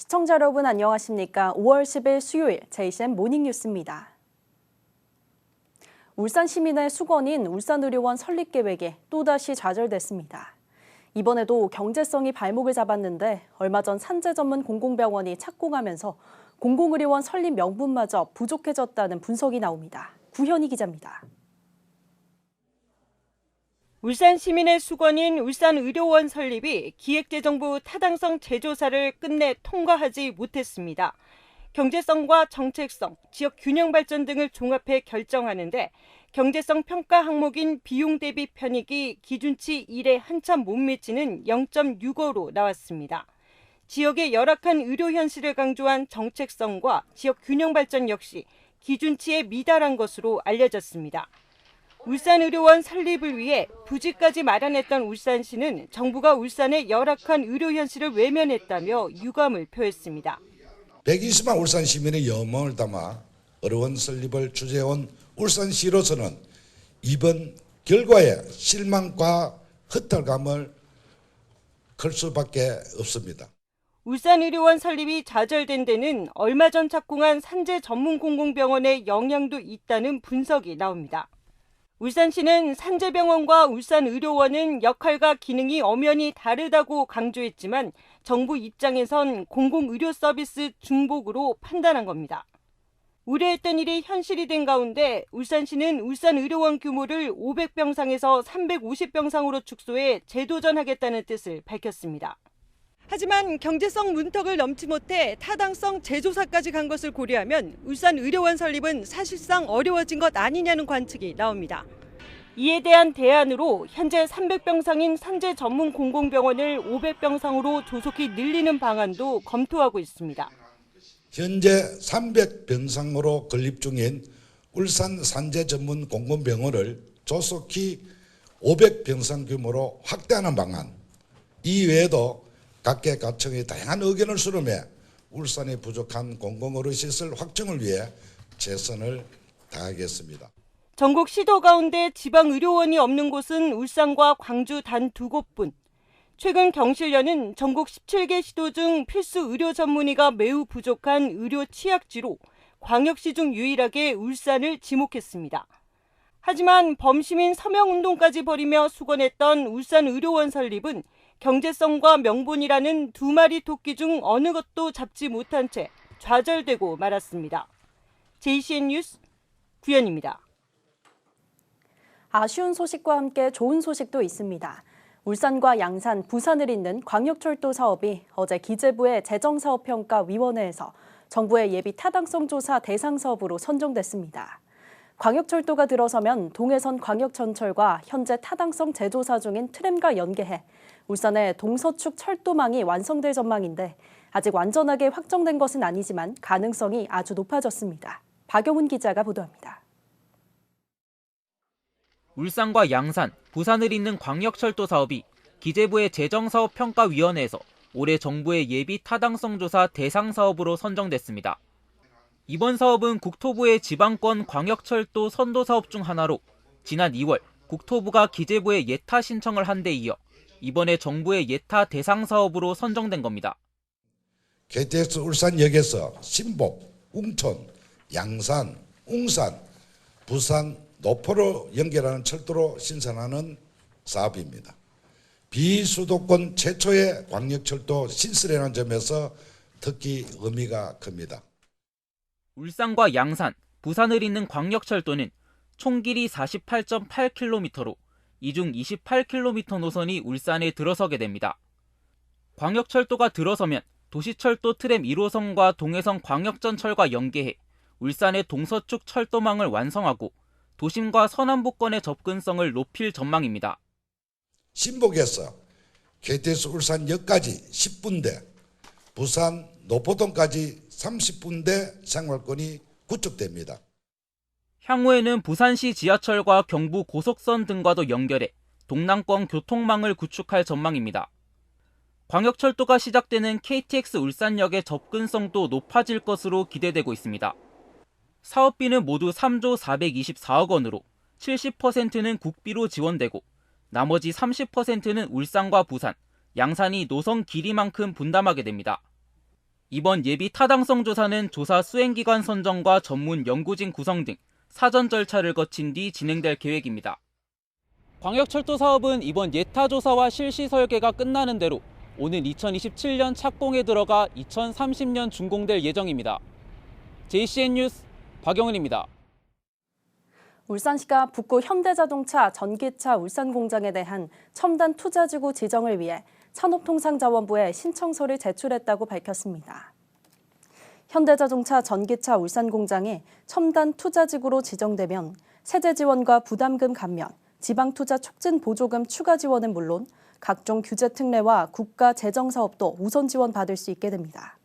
시청자 여러분 안녕하십니까? 5월 10일 수요일 JCN 모닝뉴스입니다. 울산 시민의 수건인 울산의료원 설립 계획이 또다시 좌절됐습니다. 이번에도 경제성이 발목을 잡았는데 얼마 전 산재 전문 공공병원이 착공하면서 공공의료원 설립 명분마저 부족해졌다는 분석이 나옵니다. 구현희 기자입니다. 울산 시민의 수건인 울산의료원 설립이 기획재정부 타당성 재조사를 끝내 통과하지 못했습니다. 경제성과 정책성, 지역 균형 발전 등을 종합해 결정하는데 경제성 평가 항목인 비용 대비 편익이 기준치 1에 한참 못 미치는 0.65로 나왔습니다. 지역의 열악한 의료 현실을 강조한 정책성과 지역 균형 발전 역시 기준치에 미달한 것으로 알려졌습니다. 울산의료원 설립을 위해 부지까지 마련했던 울산시는 정부가 울산의 열악한 의료 현실을 외면했다며 유감을 표했습니다. 120만 울산 시민의 염원을 담아 의료원 설립을 주재해온 울산시로서는 이번 결과에 실망과 허탈감을 클 수밖에 없습니다. 울산의료원 설립이 좌절된 데는 얼마 전 착공한 산재 전문 공공병원의 영향도 있다는 분석이 나옵니다. 울산시는 산재병원과 울산의료원은 역할과 기능이 엄연히 다르다고 강조했지만 정부 입장에선 공공의료 서비스 중복으로 판단한 겁니다. 우려했던 일이 현실이 된 가운데 울산시는 울산의료원 규모를 500병상에서 350병상으로 축소해 재도전하겠다는 뜻을 밝혔습니다. 하지만 경제성 문턱을 넘지 못해 타당성 재조사까지 간 것을 고려하면 울산의료원 설립은 사실상 어려워진 것 아니냐는 관측이 나옵니다. 이에 대한 대안으로 현재 300병상인 산재 전문 공공병원을 500병상으로 조속히 늘리는 방안도 검토하고 있습니다. 현재 300병상으로 건립 중인 울산 산재 전문 공공병원을 조속히 500병상 규모로 확대하는 방안, 이외에도 각계각층의 다양한 의견을 수렴해 울산의 부족한 공공의료시설 확충을 위해 최선을 다하겠습니다. 전국 시도 가운데 지방의료원이 없는 곳은 울산과 광주 단 2곳뿐. 최근 경실련은 전국 17개 시도 중 필수 의료 전문의가 매우 부족한 의료 취약지로 광역시 중 유일하게 울산을 지목했습니다. 하지만 범시민 서명운동까지 벌이며 수건했던 울산의료원 설립은 경제성과 명분이라는 두 마리 토끼 중 어느 것도 잡지 못한 채 좌절되고 말았습니다. JCN 뉴스 구현입니다. 아쉬운 소식과 함께 좋은 소식도 있습니다. 울산과 양산, 부산을 잇는 광역철도 사업이 어제 기재부의 재정사업평가위원회에서 정부의 예비 타당성 조사 대상 사업으로 선정됐습니다. 광역철도가 들어서면 동해선 광역전철과 현재 타당성 재조사 중인 트램과 연계해 울산의 동서축 철도망이 완성될 전망인데 아직 완전하게 확정된 것은 아니지만 가능성이 아주 높아졌습니다. 박영훈 기자가 보도합니다. 울산과 양산, 부산을 잇는 광역철도 사업이 기재부의 재정사업평가위원회에서 올해 정부의 예비 타당성 조사 대상 사업으로 선정됐습니다. 이번 사업은 국토부의 지방권 광역철도 선도사업 중 하나로 지난 2월 국토부가 기재부에 예타 신청을 한 데 이어 이번에 정부의 예타 대상 사업으로 선정된 겁니다. KTX 울산역에서 신복, 웅천, 양산, 웅산, 부산, 노포로 연결하는 철도로 신선하는 사업입니다. 비수도권 최초의 광역철도 신설이라는 점에서 특히 의미가 큽니다. 울산과 양산, 부산을 잇는 광역철도는 총 길이 48.8km로 이 중 28km 노선이 울산에 들어서게 됩니다. 광역철도가 들어서면 도시철도 트램 1호선과 동해선 광역전철과 연계해 울산의 동서축 철도망을 완성하고 도심과 서남부권의 접근성을 높일 전망입니다. 신복에서 KTX 울산역까지 10분대, 부산 노포동까지 30분대 생활권이 구축됩니다. 향후에는 부산시 지하철과 경부 고속선 등과도 연결해 동남권 교통망을 구축할 전망입니다. 광역철도가 시작되는 KTX 울산역의 접근성도 높아질 것으로 기대되고 있습니다. 사업비는 모두 3조 424억 원으로 70%는 국비로 지원되고 나머지 30%는 울산과 부산, 양산이 노선 길이만큼 분담하게 됩니다. 이번 예비 타당성 조사는 조사 수행기관 선정과 전문 연구진 구성 등 사전 절차를 거친 뒤 진행될 계획입니다. 광역철도 사업은 이번 예타 조사와 실시 설계가 끝나는 대로 오는 2027년 착공에 들어가 2030년 준공될 예정입니다. JCN 뉴스 박영은입니다. 울산시가 북구 현대자동차 전기차 울산 공장에 대한 첨단 투자지구 지정을 위해 산업통상자원부에 신청서를 제출했다고 밝혔습니다. 현대자동차 전기차 울산 공장이 첨단 투자지구로 지정되면 세제 지원과 부담금 감면, 지방투자 촉진 보조금 추가 지원은 물론 각종 규제 특례와 국가 재정 사업도 우선 지원받을 수 있게 됩니다.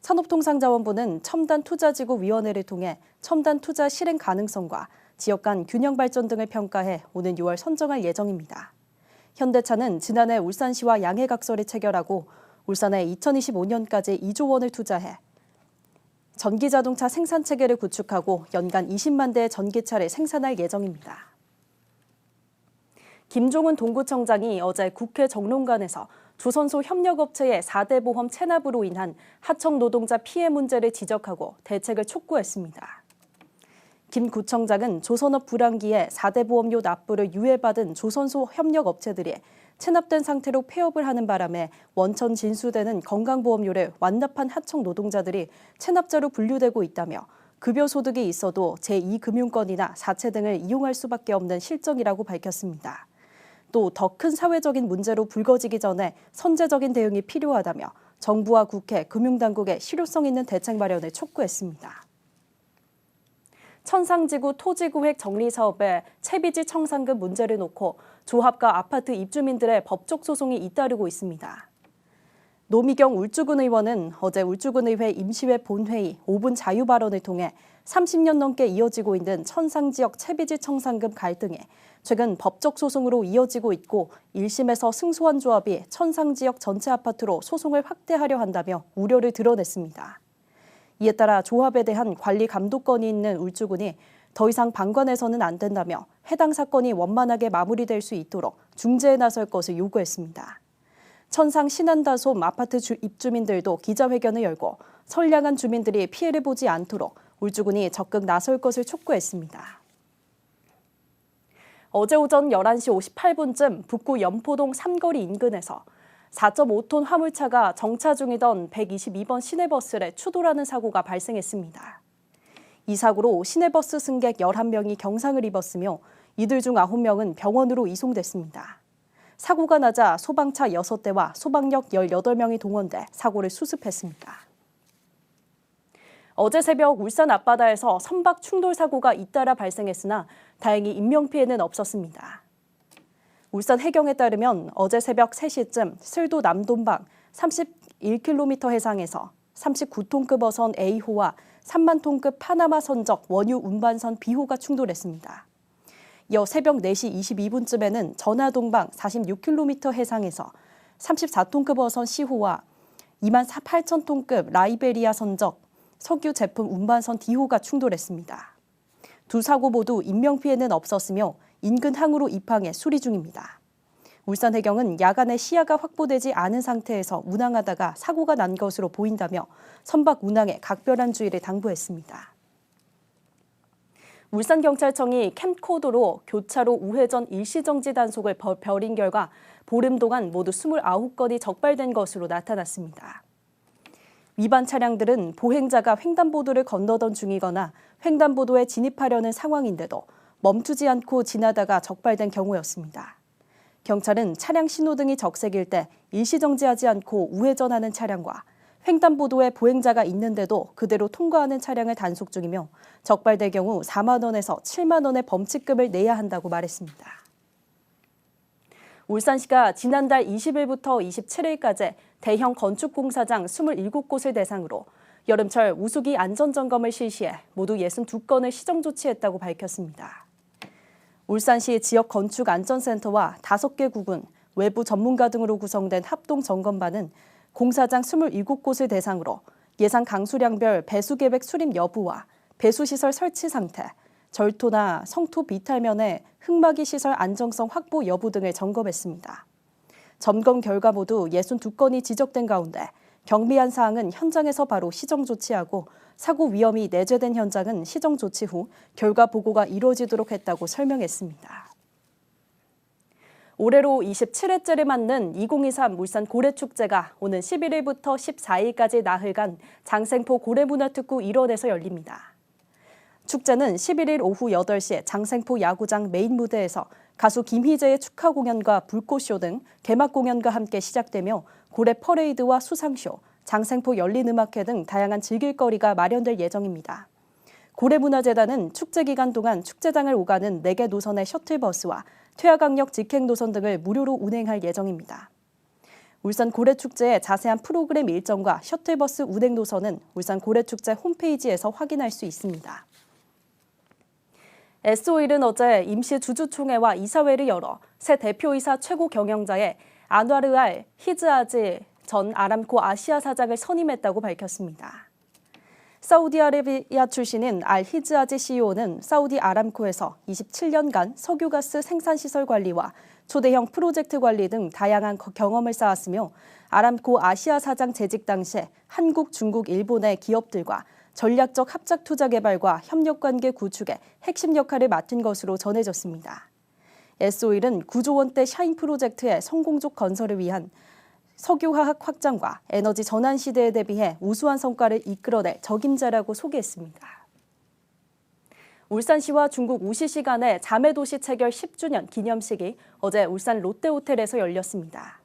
산업통상자원부는 첨단투자지구위원회를 통해 첨단 투자 실행 가능성과 지역 간 균형 발전 등을 평가해 오는 6월 선정할 예정입니다. 현대차는 지난해 울산시와 양해각서를 체결하고 울산에 2025년까지 2조 원을 투자해 전기자동차 생산체계를 구축하고 연간 20만 대의 전기차를 생산할 예정입니다. 김종훈 동구청장이 어제 국회 정론관에서 조선소 협력업체의 4대 보험 체납으로 인한 하청 노동자 피해 문제를 지적하고 대책을 촉구했습니다. 김 구청장은 조선업 불황기에 4대 보험료 납부를 유예받은 조선소 협력업체들이 체납된 상태로 폐업을 하는 바람에 원천 진수되는 건강보험료를 완납한 하청 노동자들이 체납자로 분류되고 있다며 급여 소득이 있어도 제2금융권이나 사채 등을 이용할 수밖에 없는 실정이라고 밝혔습니다. 또 더 큰 사회적인 문제로 불거지기 전에 선제적인 대응이 필요하다며 정부와 국회, 금융당국에 실효성 있는 대책 마련을 촉구했습니다. 천상지구 토지구획 정리사업에 채비지 청산금 문제를 놓고 조합과 아파트 입주민들의 법적 소송이 잇따르고 있습니다. 노미경 울주군 의원은 어제 울주군의회 임시회 본회의 5분 자유 발언을 통해 30년 넘게 이어지고 있는 천상지역 채비지 청산금 갈등이 최근 법적 소송으로 이어지고 있고 1심에서 승소한 조합이 천상지역 전체 아파트로 소송을 확대하려 한다며 우려를 드러냈습니다. 이에 따라 조합에 대한 관리 감독권이 있는 울주군이 더 이상 방관해서는 안 된다며 해당 사건이 원만하게 마무리될 수 있도록 중재에 나설 것을 요구했습니다. 천상 신안다솜 아파트 입주민들도 기자회견을 열고 선량한 주민들이 피해를 보지 않도록 울주군이 적극 나설 것을 촉구했습니다. 어제 오전 11시 58분쯤 북구 연포동 삼거리 인근에서 4.5톤 화물차가 정차 중이던 122번 시내버스를 추돌하는 사고가 발생했습니다. 이 사고로 시내버스 승객 11명이 경상을 입었으며 이들 중 9명은 병원으로 이송됐습니다. 사고가 나자 소방차 6대와 소방력 18명이 동원돼 사고를 수습했습니다. 어제 새벽 울산 앞바다에서 선박 충돌 사고가 잇따라 발생했으나 다행히 인명피해는 없었습니다. 울산 해경에 따르면 어제 새벽 3시쯤 슬도 남동방 31km 해상에서 39톤급 어선 A호와 3만 톤급 파나마 선적 원유 운반선 B호가 충돌했습니다. 이어 새벽 4시 22분쯤에는 전하동방 46km 해상에서 34톤급 어선 C호와 2만 8천 톤급 라이베리아 선적 석유 제품 운반선 D호가 충돌했습니다. 두 사고 모두 인명피해는 없었으며 인근 항으로 입항해 수리 중입니다. 울산해경은 야간에 시야가 확보되지 않은 상태에서 운항하다가 사고가 난 것으로 보인다며 선박 운항에 각별한 주의를 당부했습니다. 울산경찰청이 캠코더로 교차로 우회전 일시정지 단속을 벌인 결과 보름 동안 모두 29건이 적발된 것으로 나타났습니다. 위반 차량들은 보행자가 횡단보도를 건너던 중이거나 횡단보도에 진입하려는 상황인데도 멈추지 않고 지나다가 적발된 경우였습니다. 경찰은 차량 신호등이 적색일 때 일시정지하지 않고 우회전하는 차량과 횡단보도에 보행자가 있는데도 그대로 통과하는 차량을 단속 중이며 적발될 경우 4만 원에서 7만 원의 범칙금을 내야 한다고 말했습니다. 울산시가 지난달 20일부터 27일까지 대형 건축공사장 27곳을 대상으로 여름철 우수기 안전점검을 실시해 모두 62건을 시정 조치했다고 밝혔습니다. 울산시 지역건축안전센터와 5개 구군, 외부 전문가 등으로 구성된 합동점검반은 공사장 27곳을 대상으로 예상 강수량별 배수계획 수립 여부와 배수시설 설치 상태, 절토나 성토 비탈면의 흙막이 시설 안정성 확보 여부 등을 점검했습니다. 점검 결과 모두 62건이 지적된 가운데 경미한 사항은 현장에서 바로 시정 조치하고 사고 위험이 내재된 현장은 시정 조치 후 결과 보고가 이루어지도록 했다고 설명했습니다. 올해로 27회째를 맞는 2023 울산 고래축제가 오는 11일부터 14일까지 나흘간 장생포 고래문화특구 일원에서 열립니다. 축제는 11일 오후 8시에 장생포 야구장 메인 무대에서 가수 김희재의 축하 공연과 불꽃쇼 등 개막 공연과 함께 시작되며 고래 퍼레이드와 수상쇼, 장생포 열린음악회 등 다양한 즐길거리가 마련될 예정입니다. 고래문화재단은 축제 기간 동안 축제장을 오가는 4개 노선의 셔틀버스와 퇴화강력 직행 노선 등을 무료로 운행할 예정입니다. 울산 고래축제의 자세한 프로그램 일정과 셔틀버스 운행 노선은 울산 고래축제 홈페이지에서 확인할 수 있습니다. S-오일은 어제 임시 주주총회와 이사회를 열어 새 대표이사 최고 경영자의 안와르알 히즈아즈 전 아람코 아시아 사장을 선임했다고 밝혔습니다. 사우디아라비아 출신인 알 히즈아즈 CEO는 사우디 아람코에서 27년간 석유가스 생산시설 관리와 초대형 프로젝트 관리 등 다양한 경험을 쌓았으며 아람코 아시아 사장 재직 당시에 한국, 중국, 일본의 기업들과 전략적 합작 투자 개발과 협력관계 구축에 핵심 역할을 맡은 것으로 전해졌습니다. S-오일은 9조 원대 샤인 프로젝트의 성공적 건설을 위한 석유화학 확장과 에너지 전환 시대에 대비해 우수한 성과를 이끌어낼 적임자라고 소개했습니다. 울산시와 중국 우시시 간의 자매도시 체결 10주년 기념식이 어제 울산 롯데호텔에서 열렸습니다.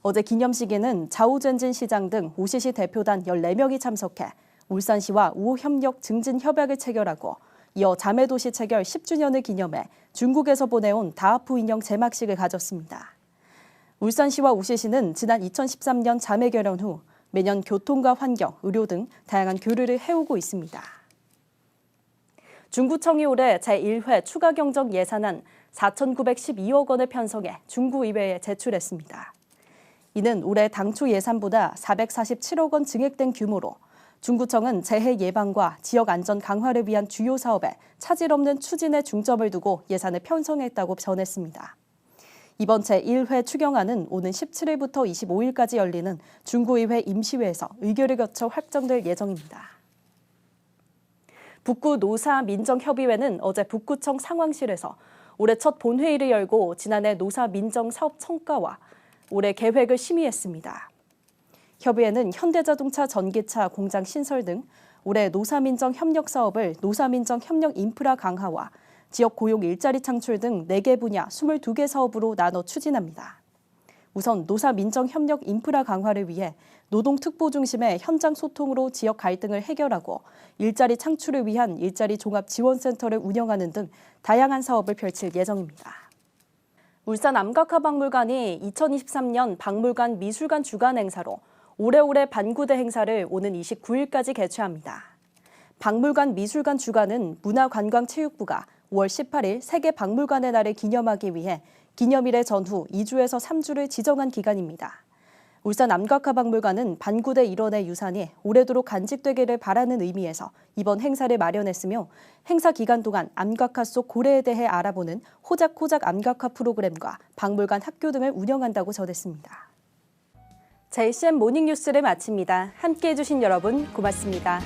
어제 기념식에는 자우젠진 시장 등 우시시 대표단 14명이 참석해 울산시와 우호협력 증진 협약을 체결하고 이어 자매도시 체결 10주년을 기념해 중국에서 보내온 다하푸 인형 제막식을 가졌습니다. 울산시와 우시시는 지난 2013년 자매 결혼 후 매년 교통과 환경, 의료 등 다양한 교류를 해오고 있습니다. 중구청이 올해 제1회 추가경정 예산안 4,912억 원을 편성해 중구의회에 제출했습니다. 이는 올해 당초 예산보다 447억 원 증액된 규모로 중구청은 재해 예방과 지역 안전 강화를 위한 주요 사업에 차질 없는 추진에 중점을 두고 예산을 편성했다고 전했습니다. 이번 제1회 추경안은 오는 17일부터 25일까지 열리는 중구의회 임시회에서 의결을 거쳐 확정될 예정입니다. 북구 노사민정협의회는 어제 북구청 상황실에서 올해 첫 본회의를 열고 지난해 노사민정사업 성과와 올해 계획을 심의했습니다. 협의회는 현대자동차 전기차 공장 신설 등 올해 노사민정 협력 사업을 노사민정 협력 인프라 강화와 지역 고용 일자리 창출 등 4개 분야 22개 사업으로 나눠 추진합니다. 우선 노사민정 협력 인프라 강화를 위해 노동특보 중심의 현장 소통으로 지역 갈등을 해결하고 일자리 창출을 위한 일자리 종합지원센터를 운영하는 등 다양한 사업을 펼칠 예정입니다. 울산 암각화박물관이 2023년 박물관 미술관 주간 행사로 오래오래 반구대 행사를 오는 29일까지 개최합니다. 박물관 미술관 주간은 문화관광체육부가 5월 18일 세계 박물관의 날을 기념하기 위해 기념일의 전후 2주에서 3주를 지정한 기간입니다. 울산 암각화박물관은 반구대 일원의 유산이 오래도록 간직되기를 바라는 의미에서 이번 행사를 마련했으며 행사 기간 동안 암각화 속 고래에 대해 알아보는 호작호작 암각화 프로그램과 박물관 학교 등을 운영한다고 전했습니다. JCM 모닝뉴스를 마칩니다. 함께해 주신 여러분 고맙습니다.